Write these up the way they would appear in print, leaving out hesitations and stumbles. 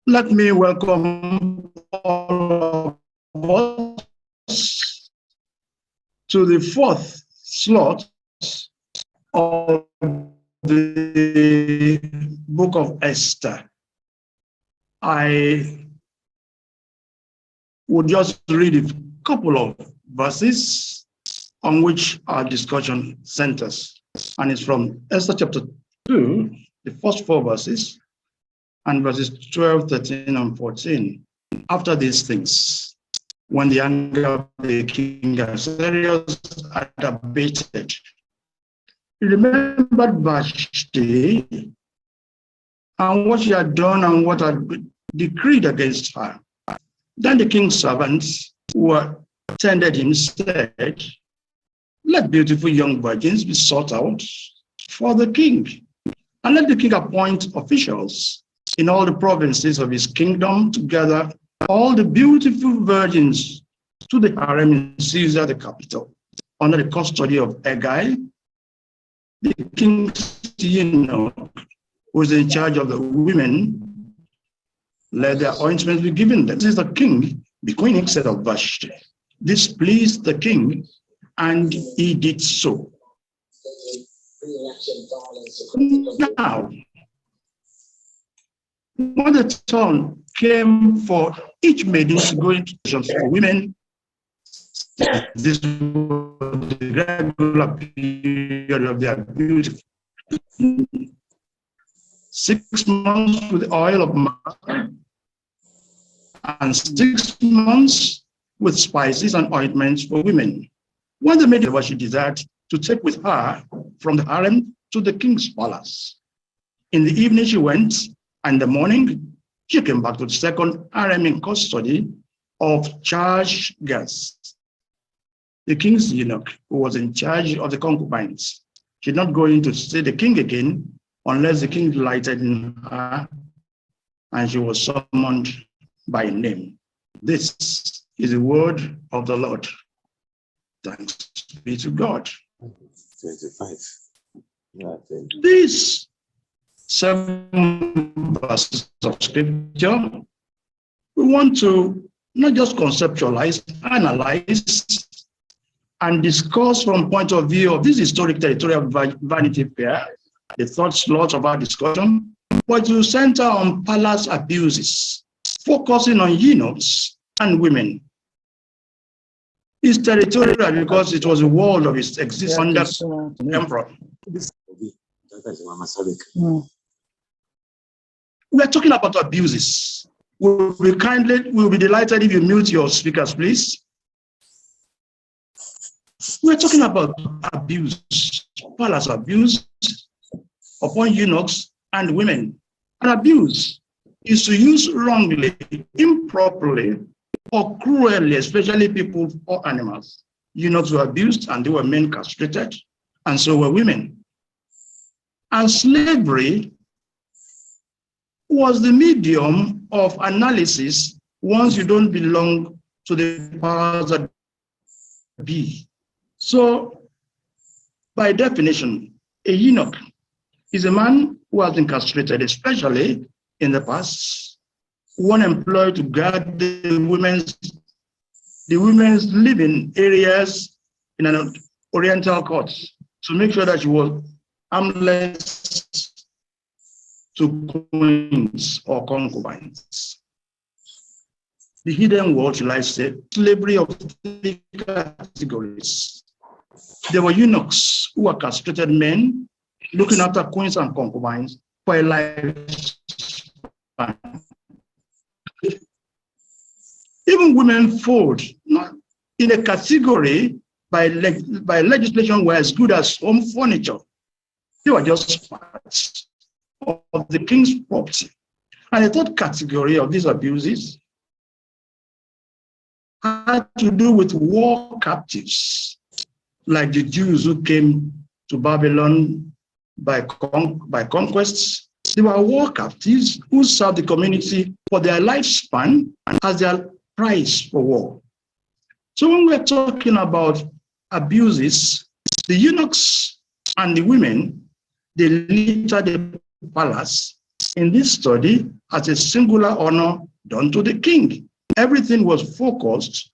Let me welcome all of us to the fourth slot of the book of Esther. I would just read a couple of verses on which our discussion centers. And it's from Esther chapter 2, the first 4 verses, and verses 12, 13, and 14. After these things, when the anger of the king Ahasuerus had abated, he remembered Vashti and what she had done and what had been decreed against her. Then the king's servants who attended him said, "Let beautiful young virgins be sought out for the king, and let the king appoint officials in all the provinces of his kingdom to gather all the beautiful virgins to the harem in Caesar, the capital, under the custody of Hegai, the king's eunuch, who is in charge of the women. Let their ointments be given them." This is the king, the queen instead of Vashti. This pleased the king, and he did so. Now, when the turn came for each maiden to go into for women, this was the regular period of their beauty. 6 months with oil of myrrh, and 6 months with spices and ointments for women. When the maiden what she desired to take with her from the harem to the king's palace. In the evening she went, and in the morning she came back to the second harem in custody of charge guests. The king's eunuch, who was in charge of the concubines, did not go in to see the king again unless the king delighted in her, and she was summoned by name. This is the word of the Lord. Thanks be to God. 25. These 7 verses of scripture, we want to not just conceptualize, analyze, and discuss from point of view of this historic territorial vanity fair, the third slot of our discussion, but to center on palace abuses, focusing on eunuchs and women. It's territorial because it was a world of its existence under emperor. We are talking about abuses. We'll be delighted if you mute your speakers, please. We're talking about abuse, palace abuse upon eunuchs and women. And abuse is to use wrongly, improperly, or cruelly, especially people or animals. Eunuchs were abused, and they were men castrated, and so were women. And slavery was the medium of analysis once you don't belong to the powers that be. So, by definition, a eunuch is a man who has been castrated, especially in the past, one employed to guard the women's living areas in an oriental court to make sure that she was harmless to queens or concubines. The hidden world, shall I say, slavery of 3 categories. There were eunuchs who were castrated men looking after queens and concubines for a lifespan. Even women fall in a category by legislation were as good as home furniture. They were just parts of the king's property. And the third category of these abuses had to do with war captives, like the Jews who came to Babylon by conquests. They were war captives who served the community for their lifespan as their price for war. So when we're talking about abuses, the eunuchs and the women, they litter the palace in this study as a singular honor done to the king. Everything was focused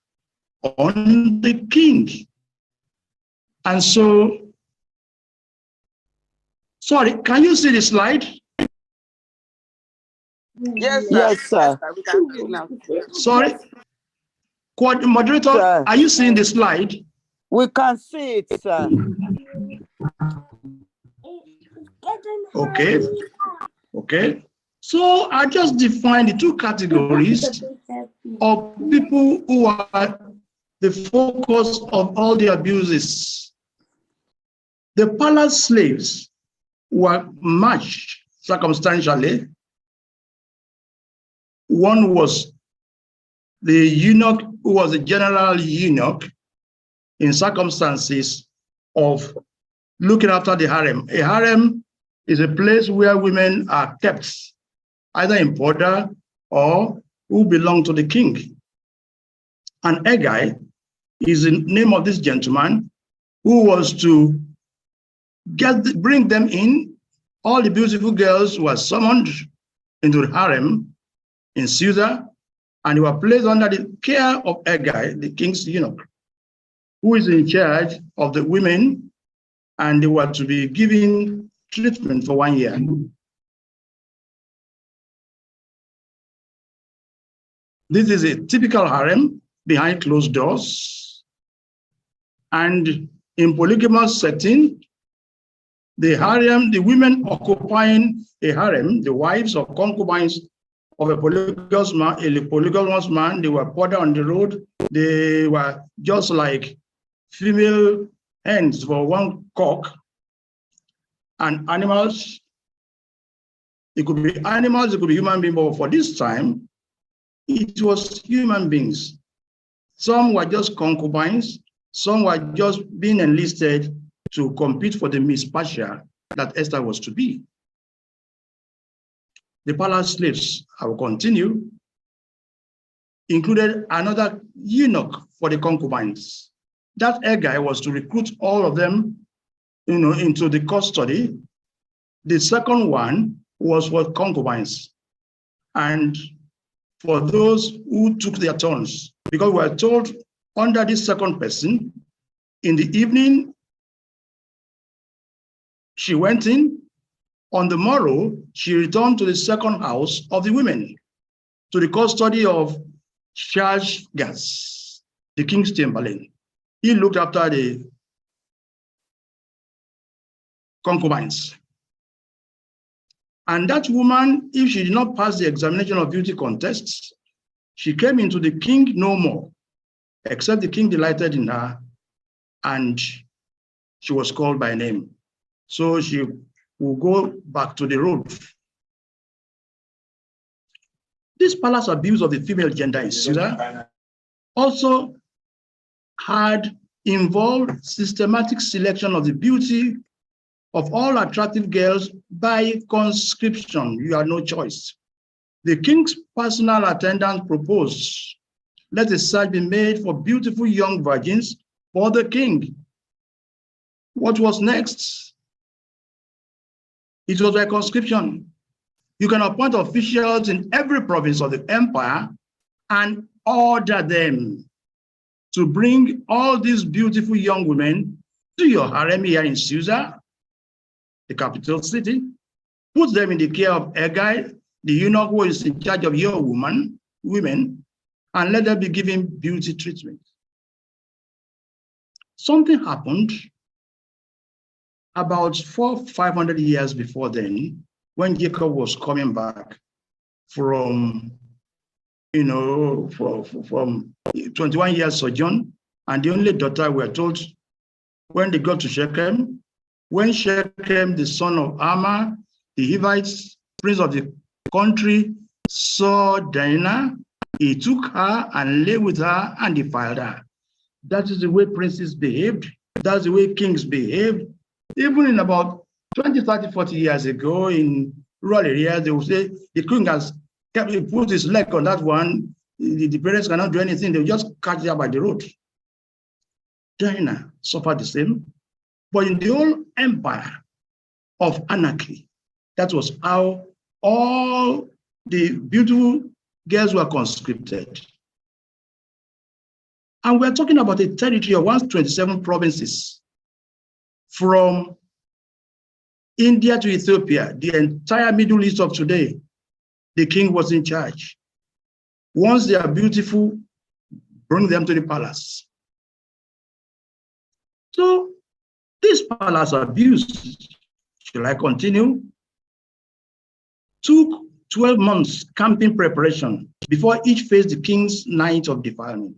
on the king. And so, sorry, can you see the slide? Yes, sir. Yes, sir. We can see it now. Sorry. Moderator, Sir. are you seeing the slide? We can see it, sir. Okay. Okay. So I just defined the two categories of people who are the focus of all the abuses. The palace slaves were matched circumstantially. One was the eunuch, who was a general eunuch in circumstances of looking after the harem. A harem is a place where women are kept, either in order or who belong to the king. And Hegai is the name of this gentleman who was to bring them in. All the beautiful girls were summoned into the harem in Susa, and they were placed under the care of Hegai, the king's eunuch, who is in charge of the women, and they were to be given treatment for 1 year. This is a typical harem behind closed doors. And in polygamous setting, the harem, the women occupying a harem, the wives or concubines of a polygamous man, they were put on the road. They were just like female hens for one cock. And animals, it could be animals, it could be human beings, but for this time, it was human beings. Some were just concubines, some were just being enlisted to compete for the Miss Persia that Esther was to be. The palace slaves, I will continue, included another eunuch for the concubines. That Hegai was to recruit all of them, into the custody. The second one was for concubines and for those who took their turns, because we were told under this second person, in the evening, she went in. On the morrow, she returned to the second house of the women, to the custody of Gas, the king's chamberlain. He looked after the concubines. And that woman, if she did not pass the examination of beauty contests, she came into the king no more, except the king delighted in her, and she was called by name. So she will go back to the road. This palace abuse of the female gender in Susa also had involved systematic selection of the beauty of all attractive girls by conscription. You had no choice. The king's personal attendant proposed, let a search be made for beautiful young virgins for the king. What was next? It was by conscription. You can appoint officials in every province of the empire and order them to bring all these beautiful young women to your harem here in Susa, the capital city, put them in the care of Hegai, the eunuch who is in charge of your women, and let them be given beauty treatment. Something happened about 400-500 years before then, when Jacob was coming back from, from 21 years sojourn, and the only daughter, we are told, when they got to Shechem, when Shechem, the son of Ammah, the Hivites, prince of the country, saw Dinah, he took her and lay with her and defiled her. That is the way princes behaved. That's the way kings behaved. Even in about 20, 30, 40 years ago in rural areas, they will say the king has put his leg on that one, the parents cannot do anything, they'll just catch her by the road. Dinah suffered the same. But in the whole empire of anarchy, that was how all the beautiful girls were conscripted. And we're talking about a territory of 127 provinces from India to Ethiopia, the entire Middle East of today. The king was in charge. Once they are beautiful, bring them to the palace. So this palace abuse, shall I continue? Took 12 months camping preparation before each faced the king's night of defilement.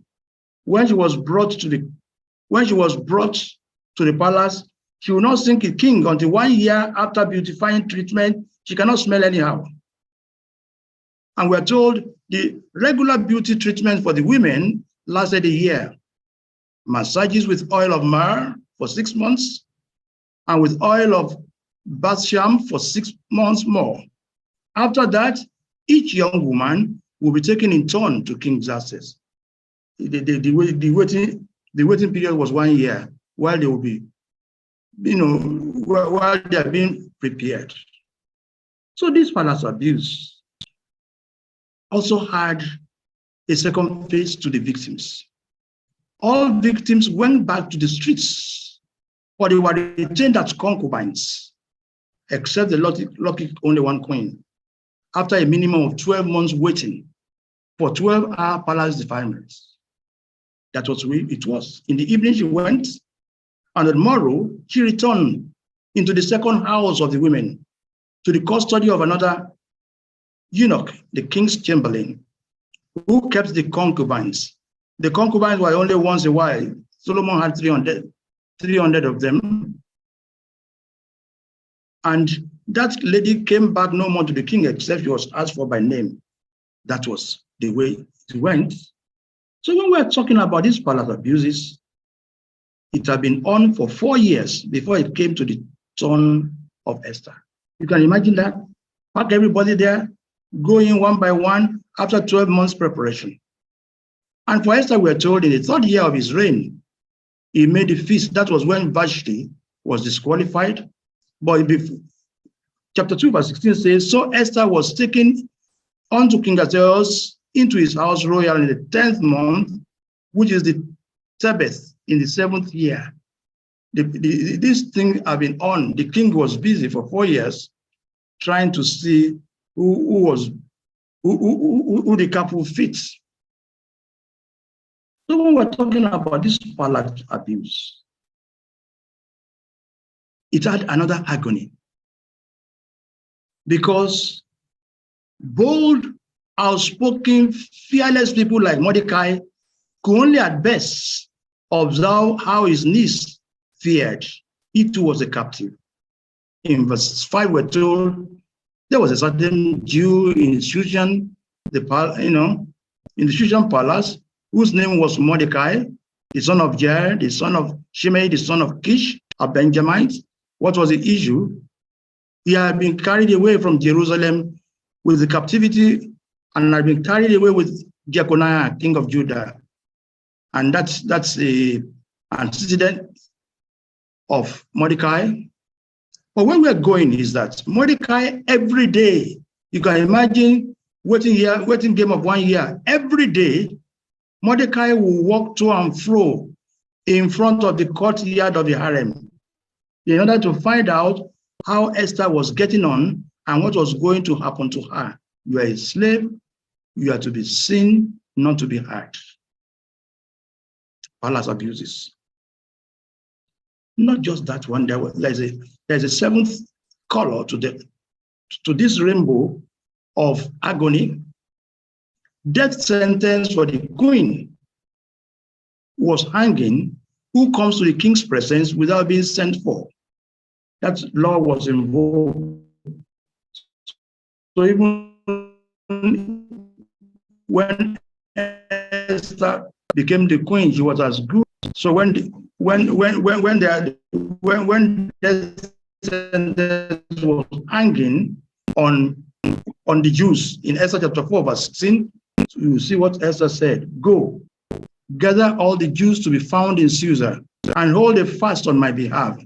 When she was brought to the palace, she will not sink the king until 1 year after beautifying treatment. She cannot smell anyhow. And we're told the regular beauty treatment for the women lasted a year. Massages with oil of myrrh for 6 months, and with oil of balsam for 6 months more. After that, each young woman will be taken in turn to King Xerxes. The waiting period was 1 year, while they will be, while they are being prepared. So this palace abuse also had a second phase to the victims. All victims went back to the streets, but they were retained as concubines, except the lucky only one queen, after a minimum of 12 months waiting for 12-hour palace defilements. That was where it was. In the evening, she went, and on the morrow, she returned into the second house of the women, to the custody of another eunuch, the king's chamberlain, who kept the concubines. The concubines were only once a while. Solomon had 300 of them. And that lady came back no more to the king, except she was asked for by name. That was the way it went. So when we're talking about these palace abuses, it had been on for 4 years before it came to the turn of Esther. You can imagine that? Pack everybody there, go in one by one after 12 months preparation. And for Esther, we're told in the 3rd year of his reign, he made a feast. That was when Vashti was disqualified. But chapter 2, verse 16 says, so Esther was taken unto King Ahasuerus into his house royal in the 10th month, which is the Tebeth, in the 7th year. This thing had been on. The king was busy for 4 years trying to see who the couple fits. So when we're talking about this palace abuse, it had another agony, because bold, outspoken, fearless people like Mordecai could only at best observe how his niece fared. He too was a captive. In verse 5, we're told there was a certain Jew in Shushan, in the Shushan palace, whose name was Mordecai, the son of Jair, the son of Shimei, the son of Kish, a Benjamite. What was the issue? He had been carried away from Jerusalem with the captivity, and had been carried away with Jeconiah, king of Judah. And that's the antecedent of Mordecai. But where we're going is that Mordecai, every day, you can imagine waiting game of 1 year, every day, Mordecai will walk to and fro in front of the courtyard of the harem in order to find out how Esther was getting on and what was going to happen to her. You are a slave, you are to be seen, not to be heard. Palace abuses. Not just that one, there's a 7th color to this rainbow of agony. Death sentence for the queen was hanging, who comes to the king's presence without being sent for. That law was invoked. So even when Esther became the queen, she was as good. So when death sentence was hanging on the Jews in Esther chapter 4, verse 16, you see what Esther said. Go, gather all the Jews to be found in Susa, and hold a fast on my behalf,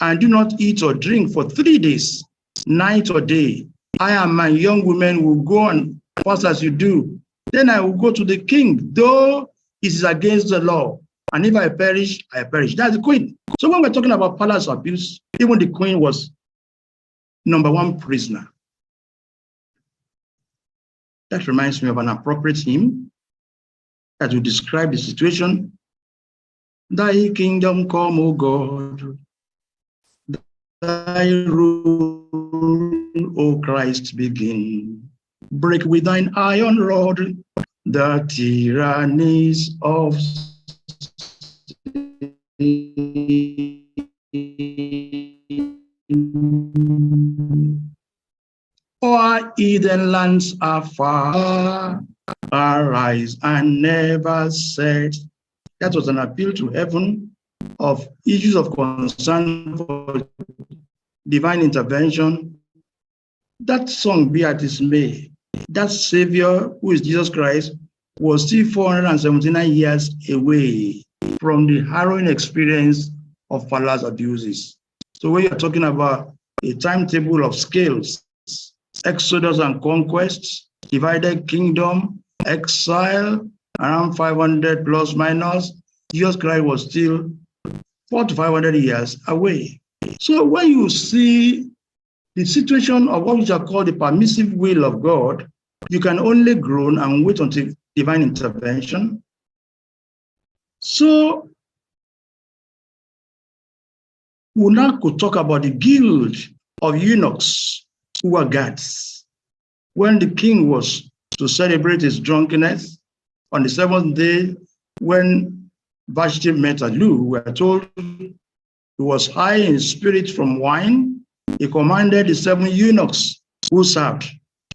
and do not eat or drink for 3 days, night or day, I and my young women will go and fast as you do. Then I will go to the king, though it is against the law. And if I perish, I perish. That's the queen. So when we're talking about palace abuse, even the queen was #1 prisoner. That reminds me of an appropriate hymn that will describe the situation. Thy kingdom come, O God. Thy rule, O Christ, begin. Break with thine iron rod the tyrannies of our heathen lands are far, arise and never set. That was an appeal to heaven of issues of concern for divine intervention. That song, Be at Dismay, that Savior, who is Jesus Christ, was still 479 years away from the harrowing experience of palace abuses. So when you're talking about a timetable of scales, exodus and conquests, divided kingdom, exile, around 500 plus minus, Jesus Christ was still 400 to 500 years away. So when you see the situation of what we shall call the permissive will of God, you can only groan and wait until divine intervention. So we now could talk about the guild of eunuchs who were guards. When the king was to celebrate his drunkenness on the 7th day, when Vashti met Alu, we are told he was high in spirit from wine. He commanded the 7 eunuchs who served.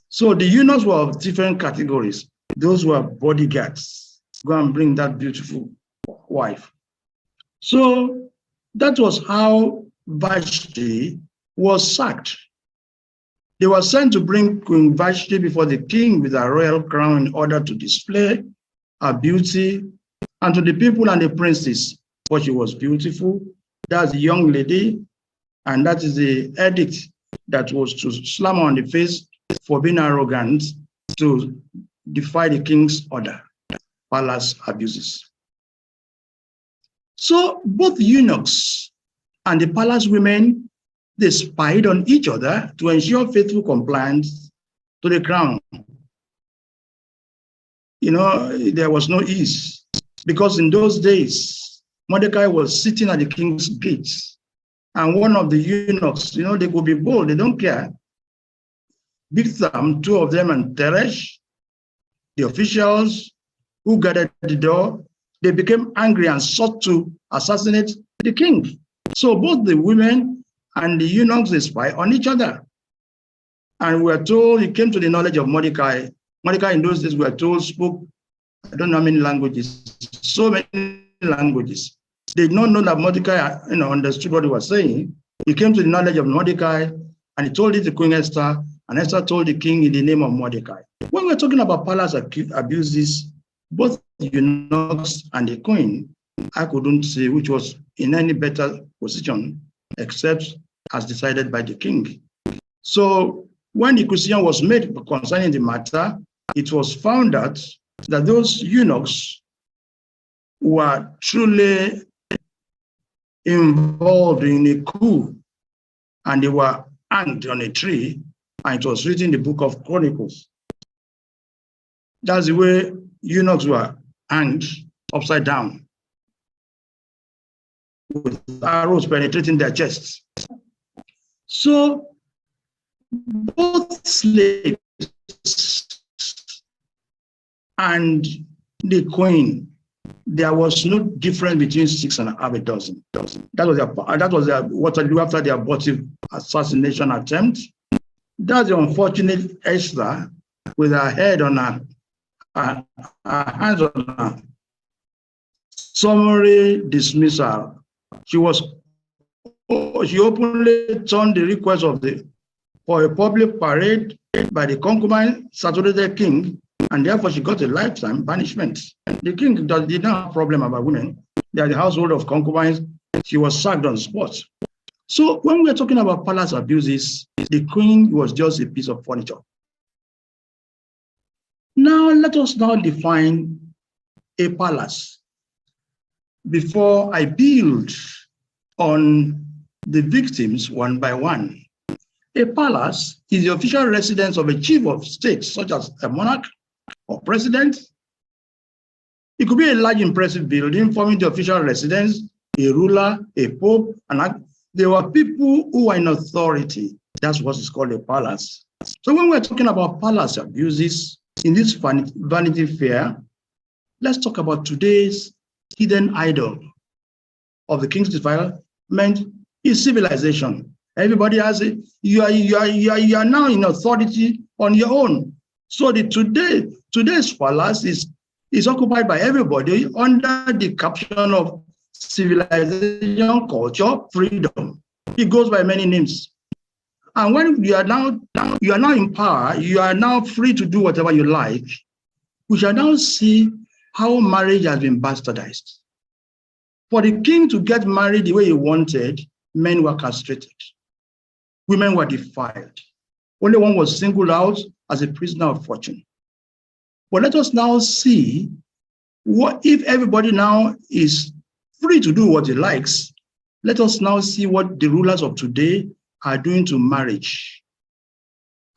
So the eunuchs were of different categories. Those were bodyguards. Go and bring that beautiful wife. So that was how Vashti was sacked. They were sent to bring Queen Vashti before the king with a royal crown in order to display her beauty, and to the people and the princes, for she was beautiful. That's the young lady, and that is the edict that was to slam her on the face for being arrogant, to defy the king's order, palace abuses. So both eunuchs and the palace women, they spied on each other to ensure faithful compliance to the crown. You know, there was no ease, because in those days, Mordecai was sitting at the king's gates, and one of the eunuchs, you know, they could be bold, they don't care. Bigtham, 2 of them, and Teresh, the officials who guarded the door, they became angry and sought to assassinate the king. So both the women and the eunuchs, they spy on each other. And we are told he came to the knowledge of Mordecai. Mordecai in those days, we are told, spoke, I don't know how many languages, so many languages. They did not know that Mordecai, understood what he was saying. He came to the knowledge of Mordecai, and he told it to Queen Esther, and Esther told the king in the name of Mordecai. When we're talking about palace abuses, both the eunuchs and the queen, I couldn't say which was in any better position, except as decided by the king. So when the question was made concerning the matter, it was found out that those eunuchs were truly involved in a coup, and they were hanged on a tree, and it was written in the book of Chronicles. That's the way eunuchs were hanged upside down, with arrows penetrating their chests. So both slaves and the queen, there was no difference between 6 and half a dozen. That was what to do after the abortive assassination attempt. That's the unfortunate Esther with her head on her hands on her summary dismissal. She openly turned the request for a public parade by the concubine saturated king, and therefore she got a lifetime banishment. The king did not have a problem about women. They are the household of concubines. She was sacked on the spot. So when we're talking about palace abuses, the queen was just a piece of furniture. Now let us now define a palace before I build on the victims one by one. A palace is the official residence of a chief of state, such as a monarch or president. It could be a large, impressive building forming the official residence, a ruler, a pope, and there were people who were in authority. That's what is called a palace. So when we're talking about palace abuses in this Vanity Fair, let's talk about today's hidden idol of the king's defilement is civilization. Everybody has it. You are now in authority on your own. So today's palace is occupied by everybody under the caption of civilization, culture, freedom. It goes by many names. And when you are now in power, you are now free to do whatever you like. We shall now see how marriage has been bastardized. For the king to get married the way he wanted, men were castrated. Women were defiled. Only one was singled out as a prisoner of fortune. But let us now see what if everybody now is free to do what he likes. Let us now see what the rulers of today are doing to marriage.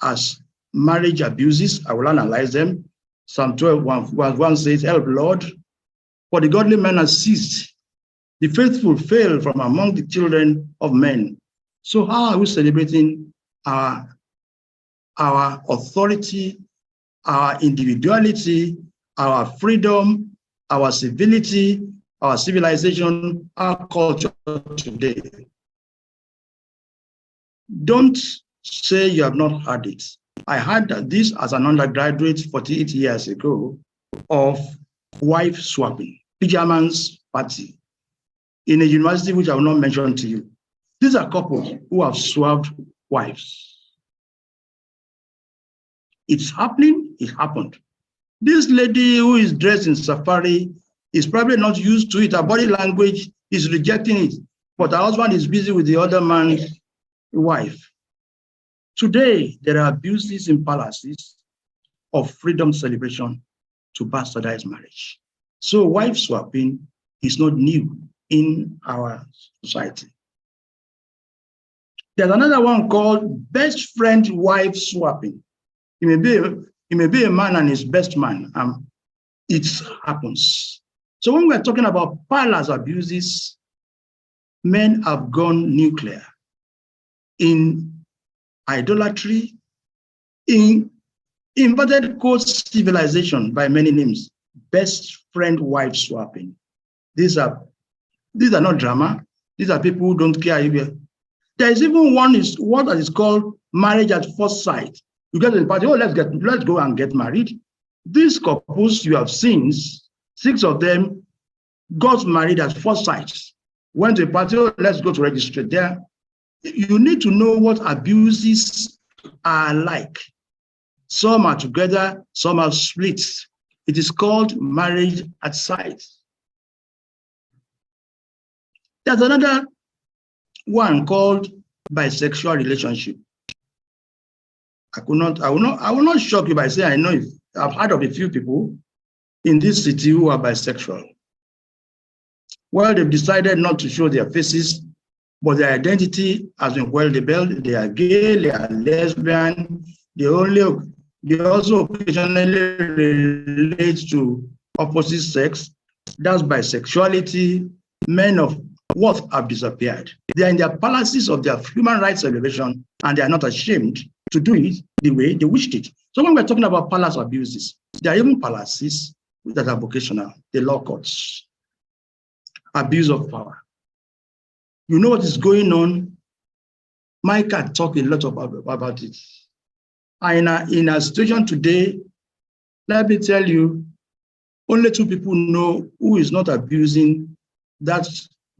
As marriage abuses, I will analyze them. Psalm 12, 1 says, "Help, Lord, for the godly men are ceased. The faithful fail from among the children of men." So how are we celebrating our authority, our individuality, our freedom, our civility, our civilization, our culture today? Don't say you have not heard it. I had this as an undergraduate 48 years ago of wife swapping, pajamas party, in a university which I will not mention to you. These are couples who have swapped wives. It's happening, it happened. This lady who is dressed in safari is probably not used to it. Her body language is rejecting it, but her husband is busy with the other man's wife. Today, there are abuses in palaces of freedom celebration to bastardize marriage. So wife swapping is not new in our society. There's another one called best friend wife swapping. It may be a man and his best man. It happens. So when we're talking about palace abuses, men have gone nuclear in idolatry, in inverted quotes civilization by many names, best friend wife swapping. These are not drama. These are people who don't care. There is even one is what is called marriage at first sight. You get to the party, oh, let's go and get married. These couples you have seen, 6 of them got married at first sight. Went to a party, oh, let's go to register there. You need to know what abuses are like. Some are together, some are split. It is called marriage at sight. There's another one called bisexual relationship. I will not shock you by saying I know it. I've heard of a few people in this city who are bisexual. Well, they've decided not to show their faces, but their identity has been well labeled. They are gay, they are lesbian, they also occasionally relate to opposite sex. That's bisexuality. Men of worth have disappeared. They are in their palaces of their human rights celebration, and they are not ashamed to do it the way they wished it. So when we're talking about palace abuses, there are even palaces that are vocational, the law courts, abuse of power. You know what is going on? Micah talked a lot about it. And in our situation today, let me tell you, only 2 people know who is not abusing that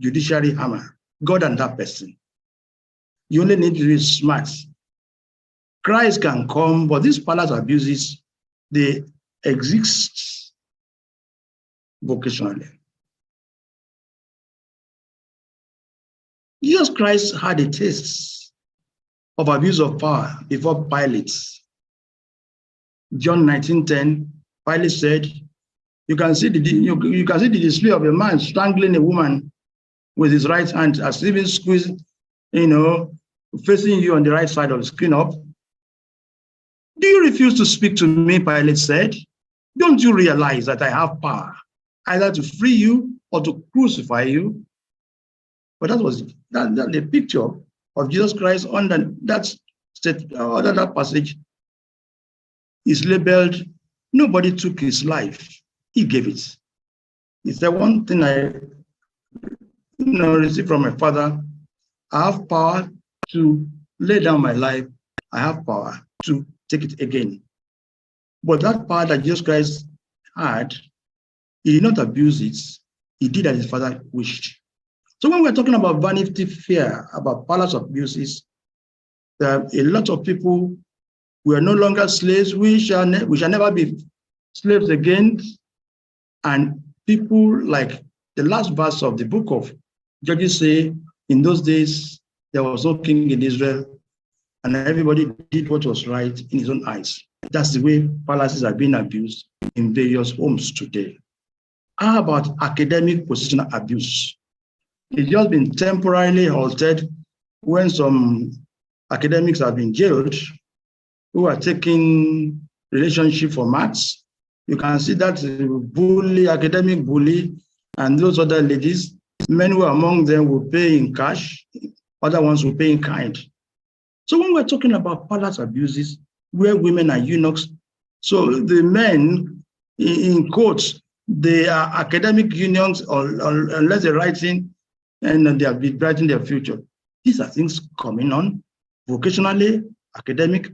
judiciary hammer, God and that person. You only need to be smart. Christ can come, but these palace abuses, they exist vocationally. Jesus Christ had a taste of abuse of power before Pilate. John 19:10, Pilate said, you can see the display of a man strangling a woman with his right hand, as even squeezed, facing you on the right side of the screen up. Do you refuse to speak to me? Pilate said. Don't you realize that I have power either to free you or to crucify you? But that was the picture of Jesus Christ under that passage is labeled, nobody took his life, he gave it. He said, one thing I received from my Father, I have power to lay down my life, I have power to take it again. But that power that Jesus Christ had, he did not abuse it. He did as his Father wished. So when we're talking about vanity fair, about palace abuses, there are a lot of people who are no longer slaves. We shall never be slaves again. And people like the last verse of the book of Judges say, in those days, there was no king in Israel, and everybody did what was right in his own eyes. That's the way palaces are being abused in various homes today. How about academic positional abuse? It's just been temporarily halted when some academics have been jailed who are taking relationship for maths. You can see that bully, academic bully, and those other ladies, men who among them will pay in cash, other ones will pay in kind. So when we're talking about palace abuses, where women are eunuchs, so the men, in quotes, they are academic unions, or unless they're writing, and they have been writing their future. These are things coming on vocationally, academic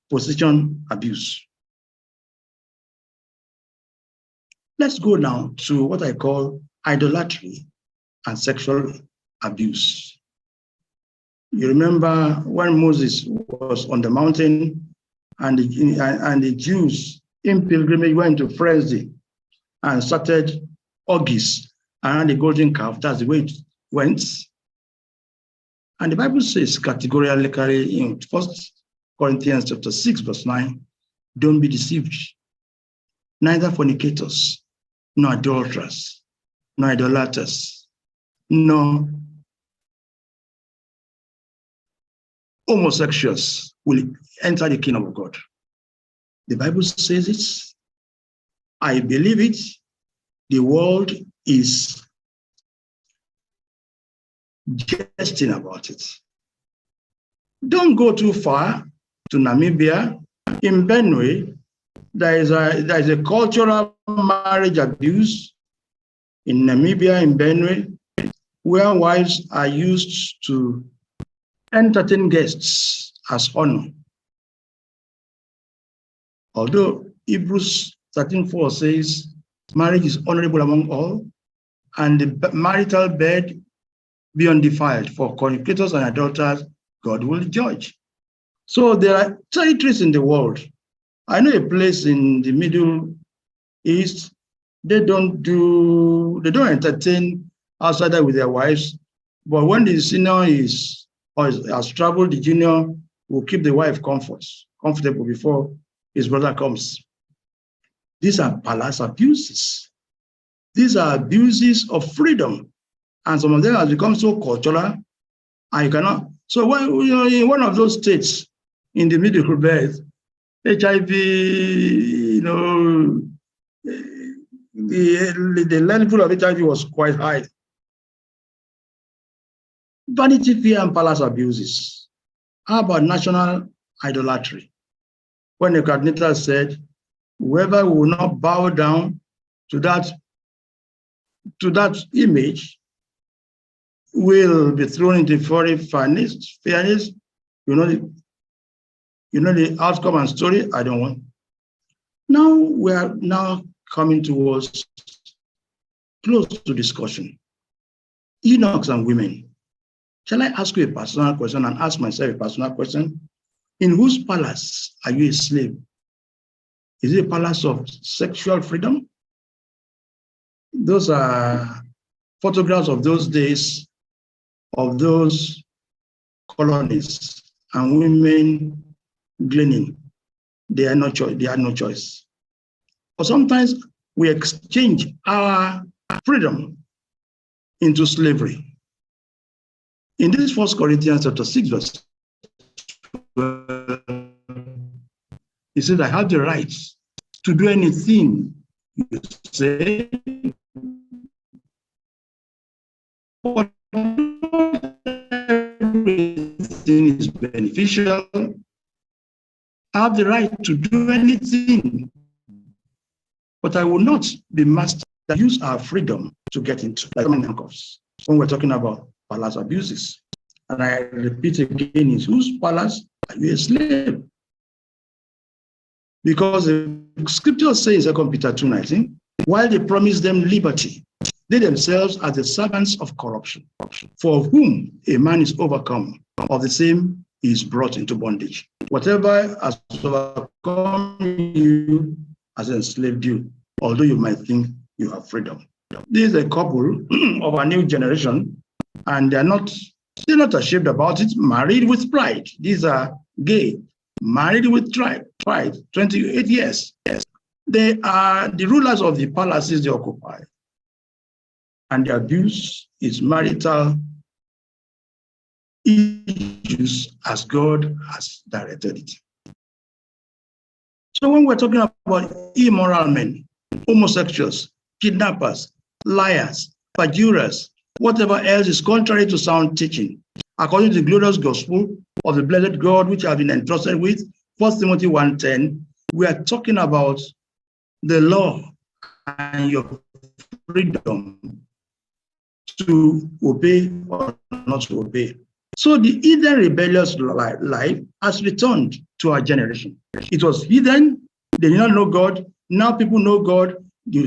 position abuse. Let's go now to what I call idolatry and sexual abuse. You remember when Moses was on the mountain and the Jews in pilgrimage went to Frenzy and started orgies around the golden calf. That's the way it went. And the Bible says categorically in 1 Corinthians chapter 6, verse 9, don't be deceived. Neither fornicators, nor adulterers, nor idolaters, nor homosexuals will enter the kingdom of God. The Bible says it. I believe it. The world is jesting about it. Don't go too far to Namibia. In Benue, there is a cultural marriage abuse in Namibia, in Benue, where wives are used to entertain guests as honor. Although Hebrews 13:4 says marriage is honorable among all, and the marital bed be undefiled, for fornicators and adulterers God will judge. So there are territories in the world. I know a place in the Middle East, they don't entertain outsider with their wives, but when the senior has traveled, the junior will keep the wife comfortable before his brother comes. These are palace abuses. These are abuses of freedom. And some of them have become so cultural, and you cannot. So when in one of those states in the Middle Belt, HIV, the level of HIV was quite high. Vanity fair and palace abuses. How about national idolatry? When the Nebuchadnezzar said, whoever will not bow down to that image will be thrown into fiery furnace. You know the outcome and story. I don't want. Now we are coming towards close to discussion. Eunuchs and women. Shall I ask you a personal question and ask myself a personal question? In whose palace are you a slave? Is it a palace of sexual freedom? Those are photographs of those days of those colonies and women gleaning. They had no choice. But sometimes we exchange our freedom into slavery. In this 1 Corinthians chapter 6, verse 12, he says, I have the right to do anything you say, but not everything is beneficial. I have the right to do anything, but I will not be master that use our freedom to get into, like Eunuchs, when we're talking about palace abuses. And I repeat again, is whose palace are you a slave? Because the scripture says, 2 Peter 2:19, while they promise them liberty, they themselves are the servants of corruption, for whom a man is overcome, of the same he is brought into bondage. Whatever has overcome you has enslaved you, although you might think you have freedom. This is a couple of a new generation, and they're not ashamed about it, married with pride. These are gay, married with pride, 28 years. They are the rulers of the palaces they occupy. And the abuse is marital issues as God has directed it. So when we're talking about immoral men, homosexuals, kidnappers, liars, perjurers, whatever else is contrary to sound teaching, according to the glorious gospel of the blessed God, which I've been entrusted with, 1 Timothy 1:10, we are talking about the law and your freedom to obey or not to obey. So the heathen rebellious life has returned to our generation. It was heathen, they did not know God. Now people know God. They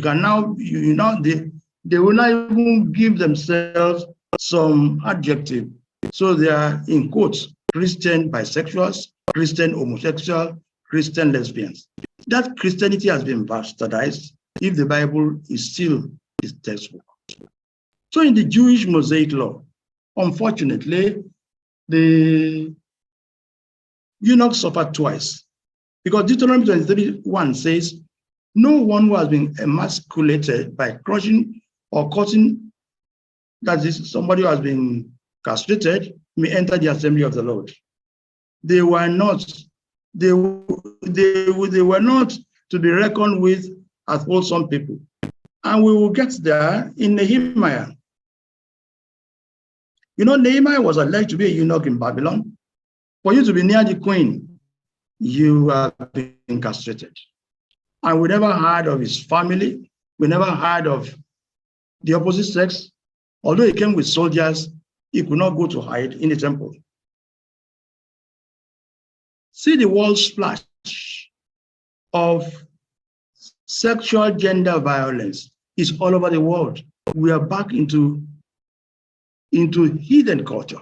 will not even give themselves some adjective. So they are, in quotes, Christian bisexuals, Christian homosexual, Christian lesbians. That Christianity has been bastardized if the Bible is still its textbook. So in the Jewish Mosaic law, unfortunately, the eunuchs suffered twice, because Deuteronomy 23:1 says, no one who has been emasculated by crushing or cutting, that is, somebody who has been castrated, may enter the assembly of the Lord. They were not to be reckoned with as wholesome people. And we will get there in Nehemiah. You know, Nehemiah was alleged to be a eunuch in Babylon. For you to be near the queen, you have been castrated. And we never heard of his family. We never heard of the opposite sex. Although he came with soldiers, he could not go to hide in the temple. See the world splash of sexual gender violence is all over the world. We are back into heathen culture.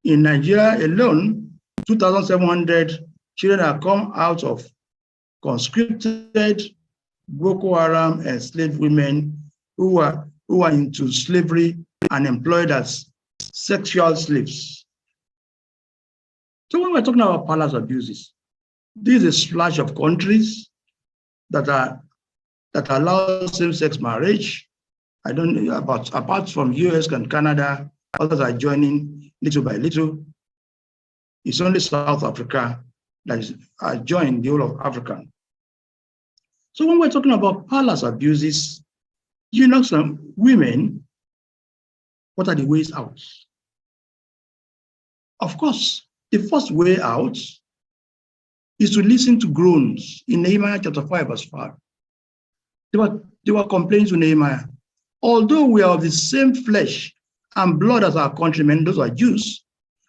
In Nigeria alone, 2,700 children have come out of conscripted Boko Haram enslaved women who are into slavery and employed as sexual slaves. So when we're talking about palace abuses, this is a splash of countries that allow same-sex marriage. I don't know about, apart from US and Canada, others are joining little by little. It's only South Africa that is joined the whole of Africa. So when we're talking about palace abuses, eunuchs and women, what are the ways out? Of course, the first way out is to listen to groans in Nehemiah chapter 5, verse 5. They were complaining to Nehemiah. Although we are of the same flesh and blood as our countrymen, those are Jews,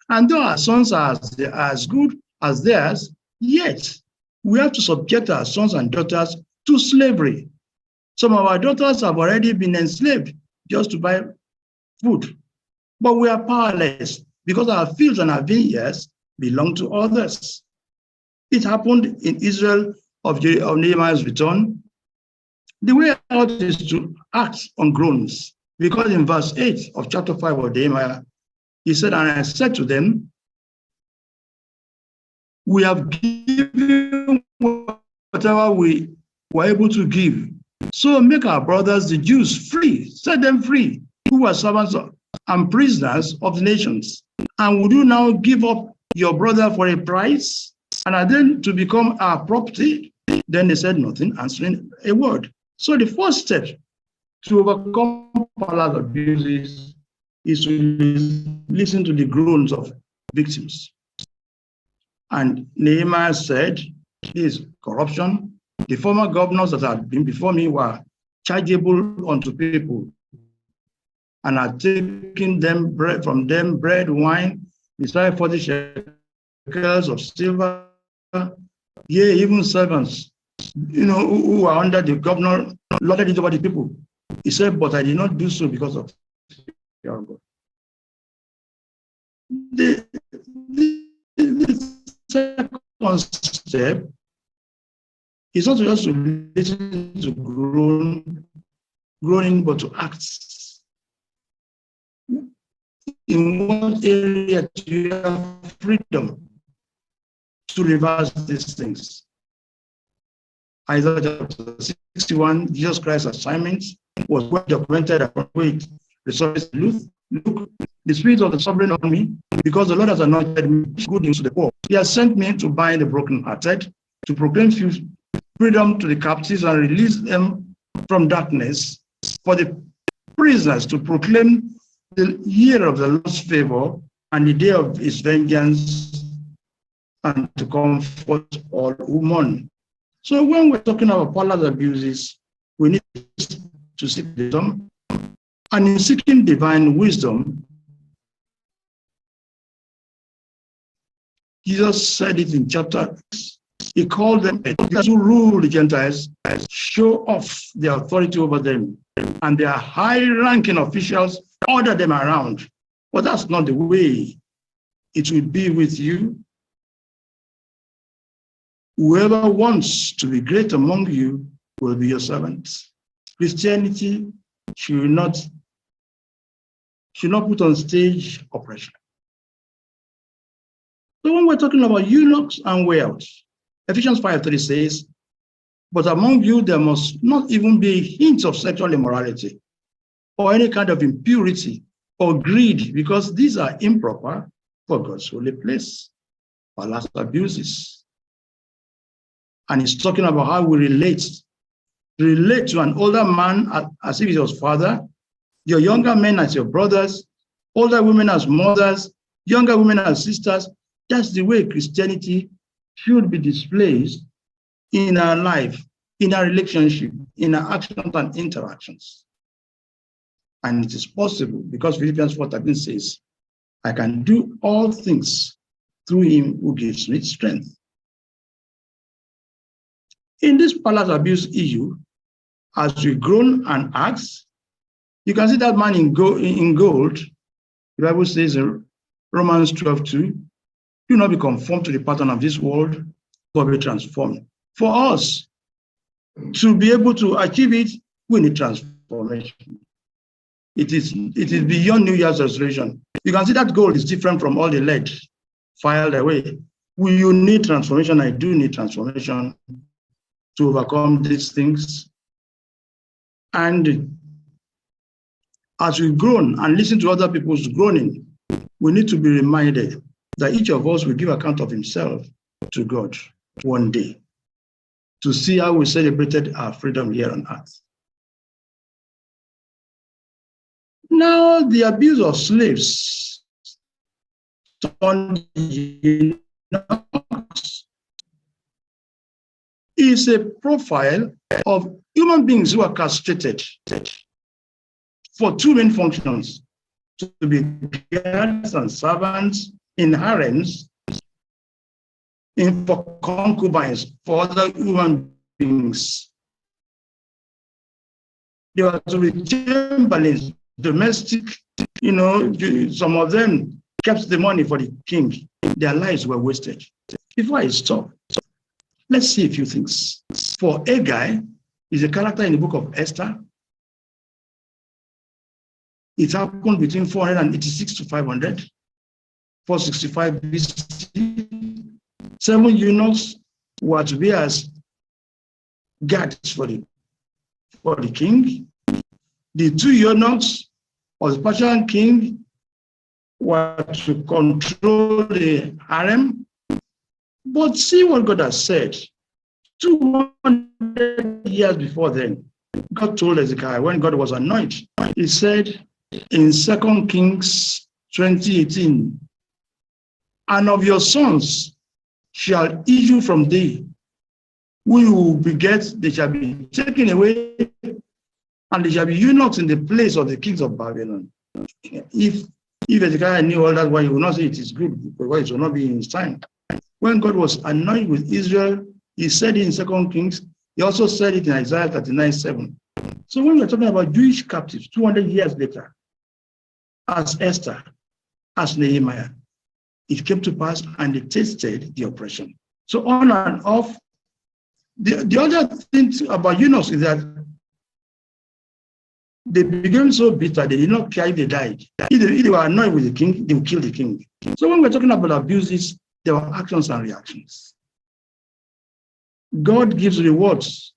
and though our sons are as good as theirs, yet we have to subject our sons and daughters to slavery. Some of our daughters have already been enslaved just to buy food, but we are powerless because our fields and our vineyards belong to others. It happened in Israel of Nehemiah's return. The way out is to act on groans. Because in verse 8 of chapter 5 of Nehemiah, he said, and I said to them, we have given whatever we were able to give. So make our brothers, the Jews, free, set them free, who were servants and prisoners of the nations. And would you now give up your brother for a price, and are then to become our property? Then they said nothing, answering a word. So the first step to overcome palace abuses is to listen to the groans of victims. And Nehemiah said, this corruption. The former governors that had been before me were chargeable unto people, and had taken them bread from them, bread, wine, besides 40 shekels of silver. Yea, even servants, who were under the governor, lorded it over the people. He said, but I did not do so because of your God. The second step is not just to listen to groaning, but to act. In what area do you have freedom to reverse these things? Isaiah chapter 61, Jesus Christ's assignment was well documented upon which resources look, the Spirit of the Sovereign on me, because the Lord has anointed me good news to the poor. He has sent me to bind the brokenhearted, to proclaim freedom to the captives and release them from darkness, for the prisoners to proclaim the year of the Lord's favor and the day of his vengeance, and to comfort all who mourn. So when we're talking about palace abuses, we need to seek wisdom. And in seeking divine wisdom, Jesus said it in chapter 6. He called them who rule the Gentiles, show off their authority over them, and their high-ranking officials order them around. But that's not the way it will be with you. Whoever wants to be great among you will be your servant. Christianity should not put on stage oppression. So when we're talking about eunuchs and wealth, Ephesians 5:3 says, but among you there must not even be hints of sexual immorality or any kind of impurity or greed, because these are improper for God's holy place. Palace abuses. And he's talking about how we relate to an older man as if he was father, your younger men as your brothers, older women as mothers, younger women as sisters. That's the way Christianity should be displayed in our life, in our relationship, in our actions and interactions. And it is possible because Philippians 4:13 says, I can do all things through him who gives me strength. In this palace abuse issue, as we groan and ask, you can see that man in gold. The Bible says in Romans 12:2, do not be conformed to the pattern of this world, but be transformed. For us to be able to achieve it, we need transformation. It is beyond New Year's resolution. You can see that gold is different from all the lead filed away. You need transformation. I do need transformation to overcome these things. And as we groan and listen to other people's groaning, we need to be reminded that each of us will give account of himself to God one day to see how we celebrated our freedom here on earth. Now, the abuse of slaves on the Eunuchs is a profile of human beings who are castrated for two main functions: to be guards and servants in harems, for concubines, for other human beings. They were to be chamberlains, domestic, some of them kept the money for the king. Their lives were wasted. Before I stop, let's see a few things. For Haggai is a character in the book of Esther. It happened between 486 to 500, 465 BC. 7 eunuchs were to be as guards for the king. The 2 eunuchs of the Persian king were to control the harem. But see what God has said. 200 years before then, God told Hezekiah, when God was anointed, he said in 2 Kings 20:18, and of your sons shall issue from thee, who you will beget, they shall be taken away, and they shall be eunuchs in the place of the kings of Babylon. If Hezekiah knew all that, why he would not say it is good, because it will not be in his time. When God was anointed with Israel, he said it in 2 Kings, he also said it in Isaiah 39:7. So when we're talking about Jewish captives 200 years later, as Esther, as Nehemiah, it came to pass and they tasted the oppression. So on and off. The other thing about eunuchs is that they became so bitter, they did not care if they died. If they were annoyed with the king, they would kill the king. So when we're talking about abuses, there were actions and reactions. God gives rewards.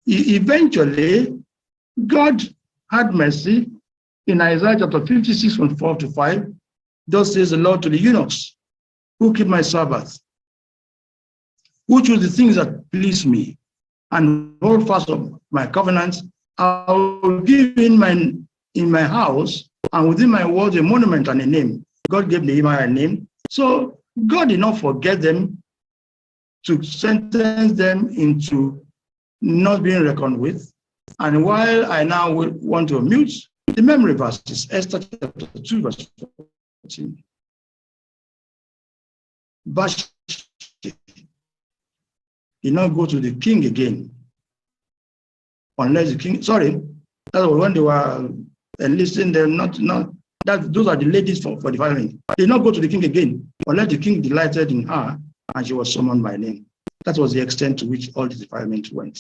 Eventually, God had mercy in Isaiah chapter 56 from 4 to 5. Thus says the Lord to the eunuchs, who keep my Sabbath, who choose the things that please me, and hold fast of my covenant. I will give in my house and within my walls a monument and a name. God gave Nehemiah a name. So God did not forget them to sentence them into not being reckoned with. And while I now want to mute the memory verses, Esther chapter 2, verse 14. Vashti did not go to the king again, unless the king, sorry, that was when they were enlisting them, those are the ladies for the firing. They did not go to the king again, unless the king delighted in her and she was summoned by name. That was the extent to which all the defilement went.